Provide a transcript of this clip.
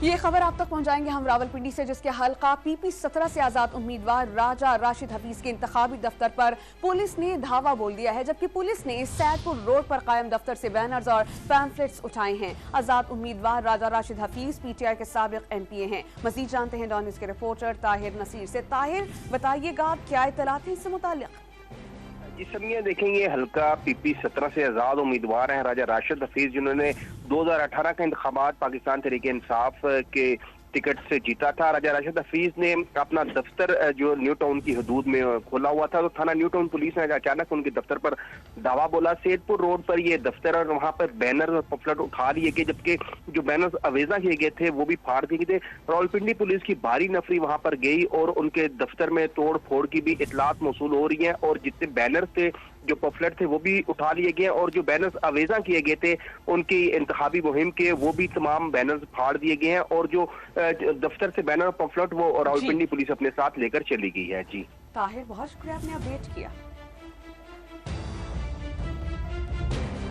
یہ خبر آپ تک پہنچائیں گے ہم راولپنڈی سے، جس کے حلقہ PP-17 سے آزاد امیدوار راجہ راشد حفیظ کے انتخابی دفتر پر پولیس نے دھاوا بول دیا ہے، جبکہ پولیس نے سید پور روڈ پر قائم دفتر سے بینرز اور پیمفلٹس اٹھائے ہیں۔ آزاد امیدوار راجہ راشد حفیظ PTI کے سابق MPA ہیں۔ مزید جانتے ہیں ڈان نیوز کے رپورٹر طاہر نصیر سے۔ طاہر، بتائیے گا کیا اطلاعات ہیں اس سے متعلق؟ جی سمیہ، دیکھیں یہ حلقہ PP-17 سے آزاد امیدوار ہیں راجہ راشد حفیظ، جنہوں نے 2018 کے انتخابات پاکستان تحریک انصاف کے ٹکٹ سے جیتا تھا۔ راجہ راشد حفیظ نے اپنا دفتر جو نیو ٹاؤن کی حدود میں کھولا ہوا تھا، تو تھانہ نیو ٹاؤن پولیس نے اچانک ان کے دفتر پر دعویٰ بولا۔ سید پور روڈ پر یہ دفتر اور وہاں پر بینر اور پمفلٹ اٹھا لیے گئے، جبکہ جو بینر اویزہ کیے گئے تھے وہ بھی پھاڑ دیے گئے تھے۔ راولپنڈی پولیس کی بھاری نفری وہاں پر گئی اور ان کے دفتر میں توڑ پھوڑ کی بھی اطلاعات موصول ہو رہی ہیں، اور جتنے بینر تھے، جو پمفلٹ تھے، وہ بھی اٹھا لیے گئے، اور جو بینرز اویزہ کیے گئے تھے ان کی انتخابی مہم کے، وہ بھی تمام بینرز پھاڑ دیے گئے ہیں، اور جو دفتر سے بینر اور پمفلٹ وہ راولپنڈی پولیس اپنے ساتھ لے کر چلی گئی ہے۔ جی طاہر، بہت شکریہ، آپ نے اپڈیٹ کیا۔